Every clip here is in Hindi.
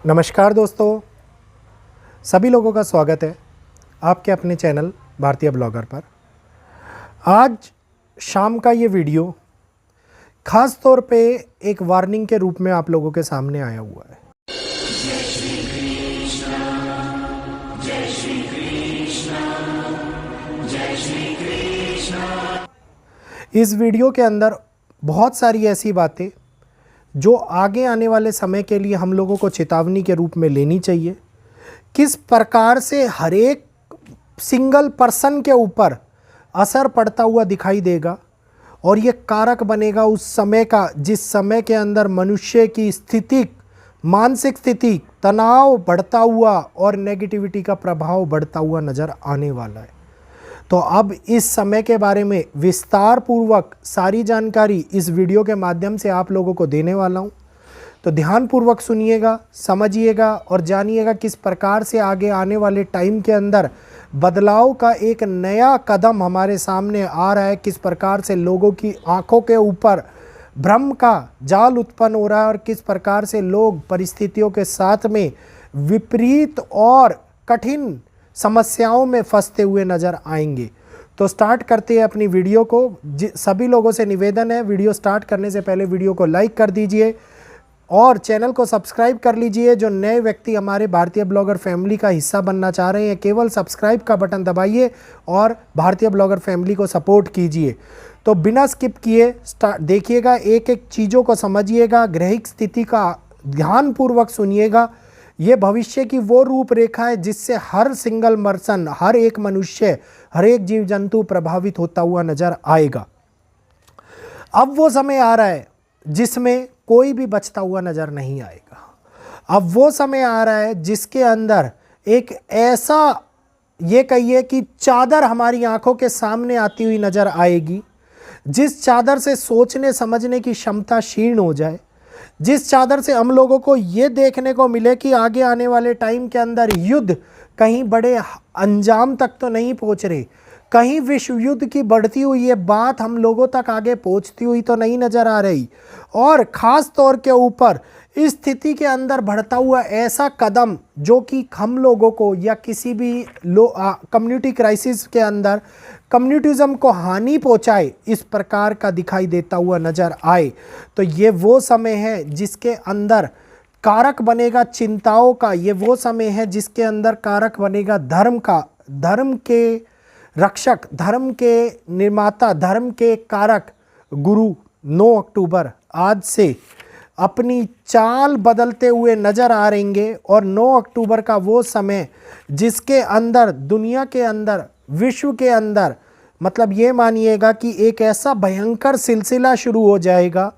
नमस्कार दोस्तों, सभी लोगों का स्वागत है आपके अपने चैनल भारतीय ब्लॉगर पर। आज शाम का ये वीडियो ख़ास तौर पे एक वार्निंग के रूप में आप लोगों के सामने आया हुआ है। जय श्री कृष्ण, जय श्री कृष्ण, जय श्री कृष्ण। इस वीडियो के अंदर बहुत सारी ऐसी बातें जो आगे आने वाले समय के लिए हम लोगों को चेतावनी के रूप में लेनी चाहिए। किस प्रकार से हर एक सिंगल पर्सन के ऊपर असर पड़ता हुआ दिखाई देगा और ये कारक बनेगा उस समय का जिस समय के अंदर मनुष्य की स्थिति, मानसिक स्थिति, तनाव बढ़ता हुआ और नेगेटिविटी का प्रभाव बढ़ता हुआ नज़र आने वाला है। तो अब इस समय के बारे में विस्तार पूर्वक सारी जानकारी इस वीडियो के माध्यम से आप लोगों को देने वाला हूं। तो ध्यानपूर्वक सुनिएगा, समझिएगा और जानिएगा किस प्रकार से आगे आने वाले टाइम के अंदर बदलाव का एक नया कदम हमारे सामने आ रहा है। किस प्रकार से लोगों की आंखों के ऊपर भ्रम का जाल उत्पन्न हो रहा है और किस प्रकार से लोग परिस्थितियों के साथ में विपरीत और कठिन समस्याओं में फंसते हुए नज़र आएंगे। तो स्टार्ट करते हैं अपनी वीडियो को। सभी लोगों से निवेदन है, वीडियो स्टार्ट करने से पहले वीडियो को लाइक कर दीजिए और चैनल को सब्सक्राइब कर लीजिए। जो नए व्यक्ति हमारे भारतीय ब्लॉगर फैमिली का हिस्सा बनना चाह रहे हैं, केवल सब्सक्राइब का बटन दबाइए और भारतीय ब्लॉगर फैमिली को सपोर्ट कीजिए। तो बिना स्किप किए देखिएगा, एक एक चीज़ों को समझिएगा, ग्रहिक स्थिति का ध्यानपूर्वक सुनिएगा। ये भविष्य की वो रूपरेखा है जिससे हर सिंगल पर्सन, हर एक मनुष्य, हर एक जीव जंतु प्रभावित होता हुआ नजर आएगा। अब वो समय आ रहा है जिसमें कोई भी बचता हुआ नजर नहीं आएगा। अब वो समय आ रहा है जिसके अंदर एक ऐसा, ये कहिए कि चादर हमारी आंखों के सामने आती हुई नजर आएगी, जिस चादर से सोचने समझने की क्षमता क्षीण हो जाए, जिस चादर से हम लोगों को ये देखने को मिले कि आगे आने वाले टाइम के अंदर युद्ध कहीं बड़े अंजाम तक तो नहीं पहुंच रहे, कहीं विश्व युद्ध की बढ़ती हुई ये बात हम लोगों तक आगे पहुंचती हुई तो नहीं नज़र आ रही। और ख़ास तौर के ऊपर इस स्थिति के अंदर बढ़ता हुआ ऐसा कदम जो कि हम लोगों को या किसी भी कम्युनिटी क्राइसिस के अंदर कम्युनिटिज्म को हानि पहुंचाए, इस प्रकार का दिखाई देता हुआ नज़र आए। तो ये वो समय है जिसके अंदर कारक बनेगा चिंताओं का, ये वो समय है जिसके अंदर कारक बनेगा धर्म का, धर्म के रक्षक, धर्म के निर्माता, धर्म के कारक गुरु 9 अक्टूबर आज से अपनी चाल बदलते हुए नज़र आ रहेंगे। और 9 अक्टूबर का वो समय जिसके अंदर दुनिया के अंदर, विश्व के अंदर, मतलब ये मानिएगा कि एक ऐसा भयंकर सिलसिला शुरू हो जाएगा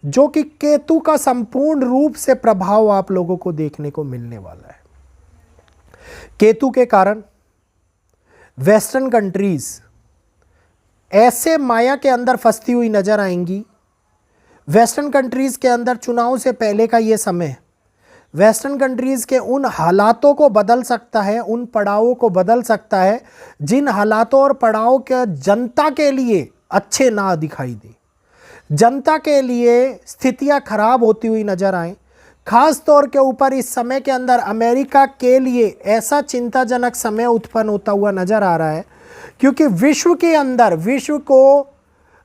जो कि केतु का संपूर्ण रूप से प्रभाव आप लोगों को देखने को मिलने वाला है। केतु के कारण वेस्टर्न कंट्रीज ऐसे माया के अंदर फंसती हुई नजर आएंगी। वेस्टर्न कंट्रीज के अंदर चुनाव से पहले का ये समय वेस्टर्न कंट्रीज के उन हालातों को बदल सकता है, उन पड़ावों को बदल सकता है जिन हालातों और पड़ावों के जनता के लिए अच्छे ना दिखाई दे, जनता के लिए स्थितियां खराब होती हुई नजर आए। खास तौर के ऊपर इस समय के अंदर अमेरिका के लिए ऐसा चिंताजनक समय उत्पन्न होता हुआ नजर आ रहा है, क्योंकि विश्व के अंदर, विश्व को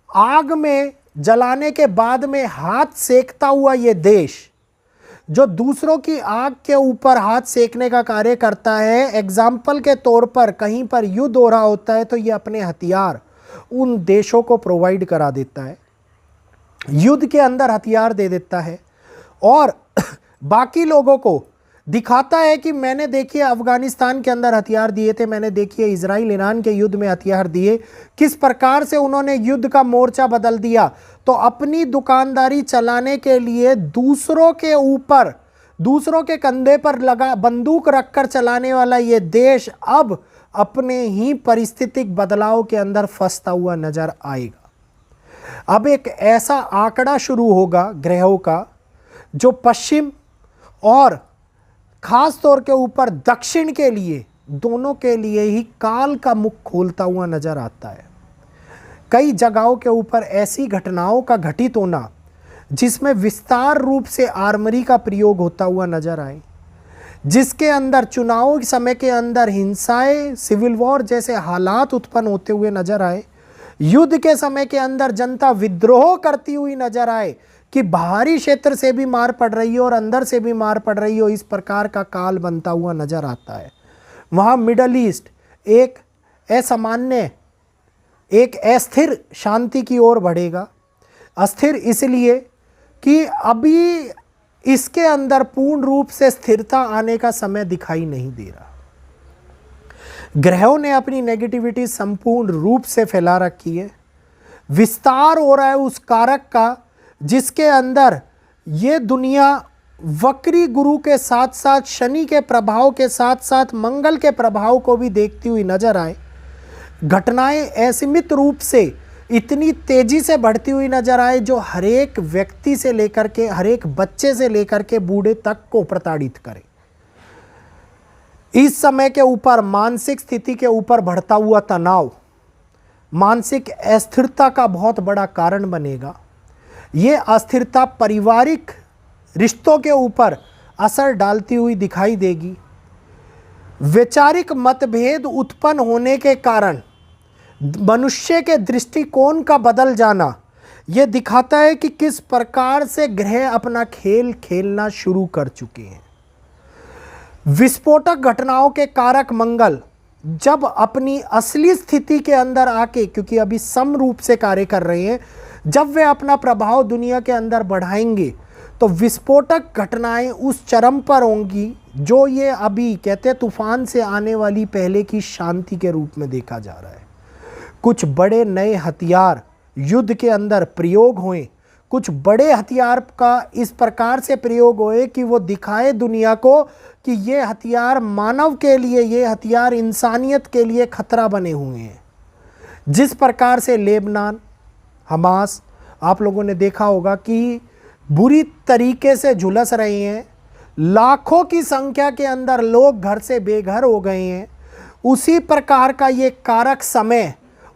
आग में जलाने के बाद में हाथ सेकता हुआ ये देश, जो दूसरों की आग के ऊपर हाथ सेकने का कार्य करता है, एग्जाम्पल के तौर पर कहीं पर युद्ध हो रहा होता है तो ये अपने हथियार उन देशों को प्रोवाइड करा देता है, युद्ध के अंदर हथियार दे देता है और बाकी लोगों को दिखाता है कि मैंने देखिए अफगानिस्तान के अंदर हथियार दिए थे, मैंने देखिए इजराइल ईरान के युद्ध में हथियार दिए, किस प्रकार से उन्होंने युद्ध का मोर्चा बदल दिया। तो अपनी दुकानदारी चलाने के लिए दूसरों के ऊपर, दूसरों के कंधे पर लगा बंदूक रखकर चलाने वाला ये देश अब अपने ही परिस्थितिक बदलाव के अंदर फंसता हुआ नजर आएगा। अब एक ऐसा आंकड़ा शुरू होगा ग्रहों का जो पश्चिम और खास तौर के ऊपर दक्षिण के लिए, दोनों के लिए ही काल का मुख खोलता हुआ नजर आता है। कई जगहों के ऊपर ऐसी घटनाओं का घटित होना जिसमें विस्तार रूप से आर्मरी का प्रयोग होता हुआ नजर आए, जिसके अंदर चुनाव के समय के अंदर हिंसाएं, सिविल वॉर जैसे हालात उत्पन्न होते हुए नजर आए, युद्ध के समय के अंदर जनता विद्रोह करती हुई नजर आए कि बाहरी क्षेत्र से भी मार पड़ रही हो और अंदर से भी मार पड़ रही हो, इस प्रकार का काल बनता हुआ नजर आता है। वहाँ मिडल ईस्ट एक असामान्य, एक अस्थिर शांति की ओर बढ़ेगा। अस्थिर इसलिए कि अभी इसके अंदर पूर्ण रूप से स्थिरता आने का समय दिखाई नहीं दे रहा। ग्रहों ने अपनी नेगेटिविटी संपूर्ण रूप से फैला रखी है। विस्तार हो रहा है उस कारक का जिसके अंदर ये दुनिया वक्री गुरु के साथ साथ शनि के प्रभाव के साथ साथ मंगल के प्रभाव को भी देखती हुई नजर आए। घटनाएं असीमित रूप से इतनी तेजी से बढ़ती हुई नजर आए जो हर एक व्यक्ति से लेकर के, हर एक बच्चे से लेकर के बूढ़े तक को प्रताड़ित करे। इस समय के ऊपर मानसिक स्थिति के ऊपर बढ़ता हुआ तनाव मानसिक अस्थिरता का बहुत बड़ा कारण बनेगा। ये अस्थिरता पारिवारिक रिश्तों के ऊपर असर डालती हुई दिखाई देगी। वैचारिक मतभेद उत्पन्न होने के कारण मनुष्य के दृष्टिकोण का बदल जाना यह दिखाता है कि किस प्रकार से ग्रह अपना खेल खेलना शुरू कर चुके हैं। विस्फोटक घटनाओं के कारक मंगल जब अपनी असली स्थिति के अंदर आके, क्योंकि अभी सम रूप से कार्य कर रहे हैं, जब वे अपना प्रभाव दुनिया के अंदर बढ़ाएंगे तो विस्फोटक घटनाएं उस चरम पर होंगी जो ये अभी कहते हैं तूफान से आने वाली पहले की शांति के रूप में देखा जा रहा है। कुछ बड़े नए हथियार युद्ध के अंदर प्रयोग हुए, कुछ बड़े हथियार का इस प्रकार से प्रयोग हुए कि वो दिखाए दुनिया को कि ये हथियार मानव के लिए, ये हथियार इंसानियत के लिए खतरा बने हुए हैं। जिस प्रकार से लेबनान, हमास, आप लोगों ने देखा होगा कि बुरी तरीके से झुलस रहे हैं, लाखों की संख्या के अंदर लोग घर से बेघर हो गए हैं। उसी प्रकार का ये कारक समय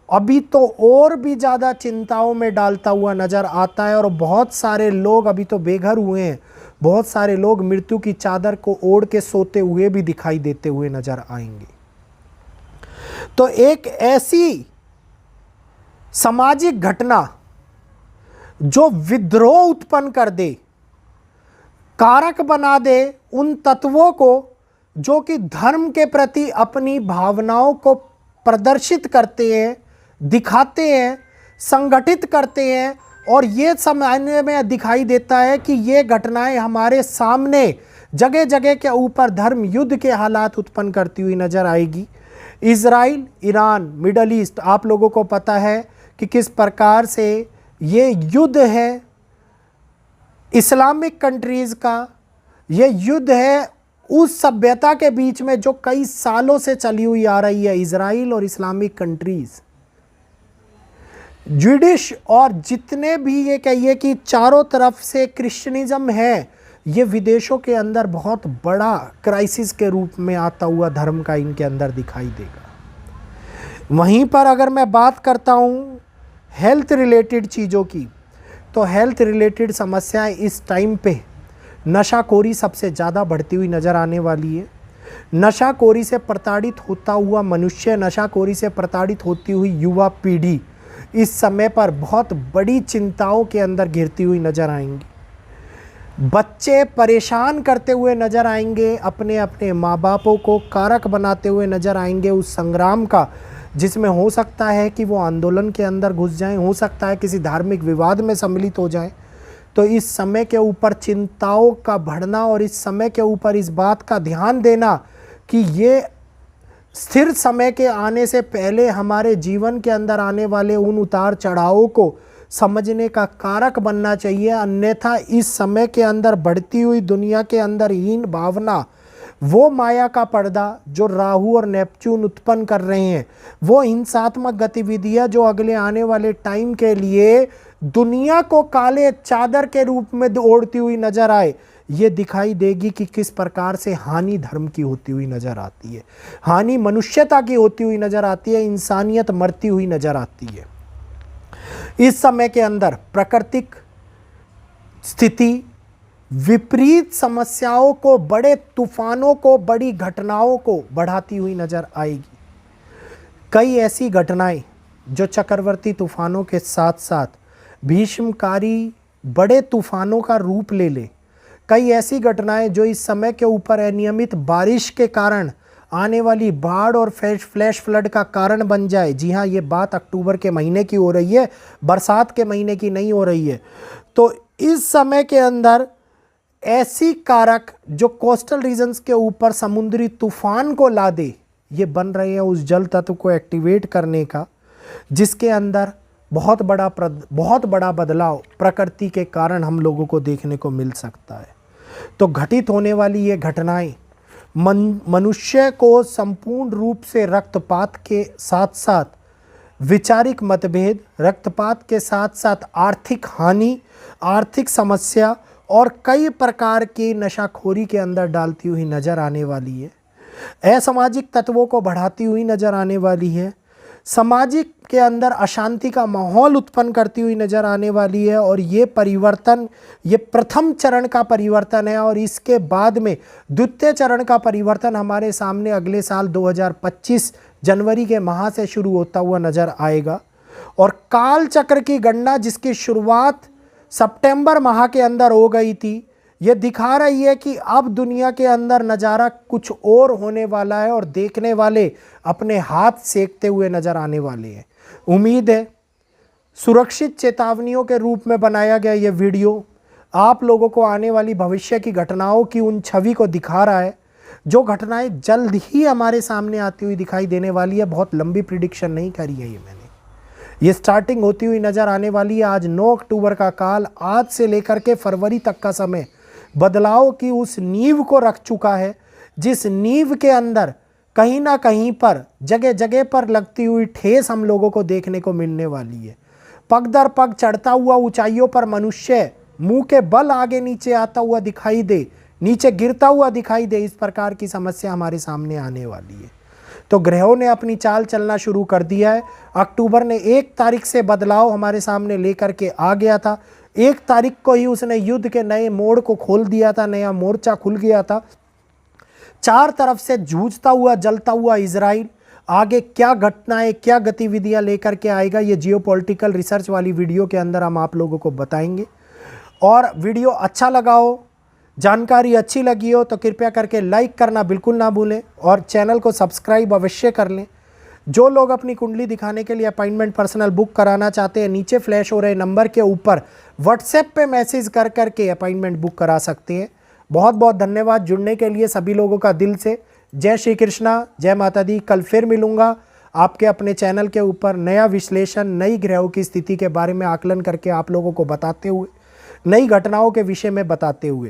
अभी तो और भी ज़्यादा चिंताओं में डालता हुआ नज़र आता है और बहुत सारे लोग अभी तो बेघर हुए हैं, बहुत सारे लोग मृत्यु की चादर को ओढ़ के सोते हुए भी दिखाई देते हुए नज़र आएंगे। तो एक ऐसी सामाजिक घटना जो विद्रोह उत्पन्न कर दे, कारक बना दे उन तत्वों को जो कि धर्म के प्रति अपनी भावनाओं को प्रदर्शित करते हैं, दिखाते हैं, संगठित करते हैं, और ये समझने में दिखाई देता है कि ये घटनाएं हमारे सामने जगह जगह के ऊपर धर्म युद्ध के हालात उत्पन्न करती हुई नजर आएगी। इजराइल, ईरान, मिडल ईस्ट, आप लोगों को पता है कि किस प्रकार से ये युद्ध है इस्लामिक कंट्रीज़ का। ये युद्ध है उस सभ्यता के बीच में जो कई सालों से चली हुई आ रही है, इजराइल और इस्लामिक कंट्रीज़, ज्यूडिश और जितने भी ये कहिए कि चारों तरफ से क्रिश्चियनिज्म है, ये विदेशों के अंदर बहुत बड़ा क्राइसिस के रूप में आता हुआ धर्म का इनके अंदर दिखाई देगा। वहीं पर अगर मैं बात करता हूँ हेल्थ रिलेटेड चीज़ों की, तो हेल्थ रिलेटेड समस्याएं इस टाइम पे नशाखोरी सबसे ज़्यादा बढ़ती हुई नज़र आने वाली है। नशाखोरी से प्रताड़ित होता हुआ मनुष्य, नशाखोरी से प्रताड़ित होती हुई युवा पीढ़ी इस समय पर बहुत बड़ी चिंताओं के अंदर घिरती हुई नज़र आएंगी। बच्चे परेशान करते हुए नज़र आएंगे, अपने अपने माँ बापों को कारक बनाते हुए नज़र आएंगे उस संग्राम का, जिसमें हो सकता है कि वो आंदोलन के अंदर घुस जाएं, हो सकता है किसी धार्मिक विवाद में सम्मिलित हो जाएं। तो इस समय के ऊपर चिंताओं का बढ़ना और इस समय के ऊपर इस बात का ध्यान देना कि ये स्थिर समय के आने से पहले हमारे जीवन के अंदर आने वाले उन उतार चढ़ावों को समझने का कारक बनना चाहिए। अन्यथा इस समय के अंदर बढ़ती हुई दुनिया के अंदर हीन भावना, वो माया का पर्दा जो राहु और नेपच्यून उत्पन्न कर रहे हैं, वो हिंसात्मक गतिविधियां जो अगले आने वाले टाइम के लिए दुनिया को काले चादर के रूप में ओढ़ती हुई नजर आए, ये दिखाई देगी कि किस प्रकार से हानि धर्म की होती हुई नजर आती है, हानि मनुष्यता की होती हुई नजर आती है, इंसानियत मरती हुई नजर आती है। इस समय के अंदर प्राकृतिक स्थिति विपरीत समस्याओं को, बड़े तूफानों को, बड़ी घटनाओं को बढ़ाती हुई नजर आएगी। कई ऐसी घटनाएं जो चक्रवर्ती तूफानों के साथ साथ भीषणकारी बड़े तूफानों का रूप ले ले। कई ऐसी घटनाएं जो इस समय के ऊपर अनियमित बारिश के कारण आने वाली बाढ़ और फ्लैश फ्लड का कारण बन जाए। जी हाँ, ये बात अक्टूबर के महीने की हो रही है, बरसात के महीने की नहीं हो रही है। तो इस समय के अंदर ऐसी कारक जो कोस्टल रीजन्स के ऊपर समुद्री तूफान को ला दे, ये बन रहे हैं उस जल तत्व को एक्टिवेट करने का, जिसके अंदर बहुत बड़ा बदलाव प्रकृति के कारण हम लोगों को देखने को मिल सकता है। तो घटित होने वाली ये घटनाएं मनुष्य को संपूर्ण रूप से रक्तपात के साथ साथ वैचारिक मतभेद, रक्तपात के साथ साथ आर्थिक हानि, आर्थिक समस्या और कई प्रकार की नशाखोरी के अंदर डालती हुई नजर आने वाली है। असामाजिक तत्वों को बढ़ाती हुई नजर आने वाली है। सामाजिक के अंदर अशांति का माहौल उत्पन्न करती हुई नजर आने वाली है। और ये परिवर्तन, ये प्रथम चरण का परिवर्तन है और इसके बाद में द्वितीय चरण का परिवर्तन हमारे सामने अगले साल 2025 जनवरी के माह से शुरू होता हुआ नजर आएगा। और काल चक्र की गणना जिसकी शुरुआत सितंबर माह के अंदर हो गई थी, ये दिखा रही है कि अब दुनिया के अंदर नज़ारा कुछ और होने वाला है और देखने वाले अपने हाथ सेकते हुए नजर आने वाले हैं। उम्मीद है सुरक्षित चेतावनियों के रूप में बनाया गया ये वीडियो आप लोगों को आने वाली भविष्य की घटनाओं की उन छवि को दिखा रहा है, जो घटनाएं जल्द ही हमारे सामने आती हुई दिखाई देने वाली है। बहुत लंबी प्रिडिक्शन नहीं करी है ये मैंने, ये स्टार्टिंग होती हुई नज़र आने वाली है। आज 9 अक्टूबर का काल, आज से लेकर के फरवरी तक का समय बदलाव की उस नींव को रख चुका है, जिस नींव के अंदर कहीं ना कहीं पर जगह जगह पर लगती हुई ठेस हम लोगों को देखने को मिलने वाली है। पग दर पग चढ़ता हुआ ऊंचाइयों पर मनुष्य मुंह के बल आगे नीचे आता हुआ दिखाई दे, नीचे गिरता हुआ दिखाई दे, इस प्रकार की समस्या हमारे सामने आने वाली है। तो ग्रहों ने अपनी चाल चलना शुरू कर दिया है। अक्टूबर ने 1 तारीख से बदलाव हमारे सामने लेकर के आ गया था। 1 तारीख को ही उसने युद्ध के नए मोड़ को खोल दिया था, नया मोर्चा खुल गया था। 4 तरफ से जूझता हुआ, जलता हुआ इजराइल आगे क्या घटनाएं, क्या गतिविधियां लेकर के आएगा, ये जियोपॉलिटिकल रिसर्च वाली वीडियो के अंदर हम आप लोगों को बताएंगे। और वीडियो अच्छा लगा हो, जानकारी अच्छी लगी हो तो कृपया करके लाइक करना बिल्कुल ना भूलें और चैनल को सब्सक्राइब अवश्य कर लें। जो लोग अपनी कुंडली दिखाने के लिए अपॉइंटमेंट पर्सनल बुक कराना चाहते हैं, नीचे फ्लैश हो रहे नंबर के ऊपर व्हाट्सएप पे मैसेज कर करके अपॉइंटमेंट बुक करा सकते हैं। बहुत बहुत धन्यवाद जुड़ने के लिए सभी लोगों का दिल से। जय श्री कृष्णा, जय माता दी। कल फिर मिलूंगा आपके अपने चैनल के ऊपर नया विश्लेषण, नई ग्रहों की स्थिति के बारे में आकलन करके आप लोगों को बताते हुए, नई घटनाओं के विषय में बताते हुए।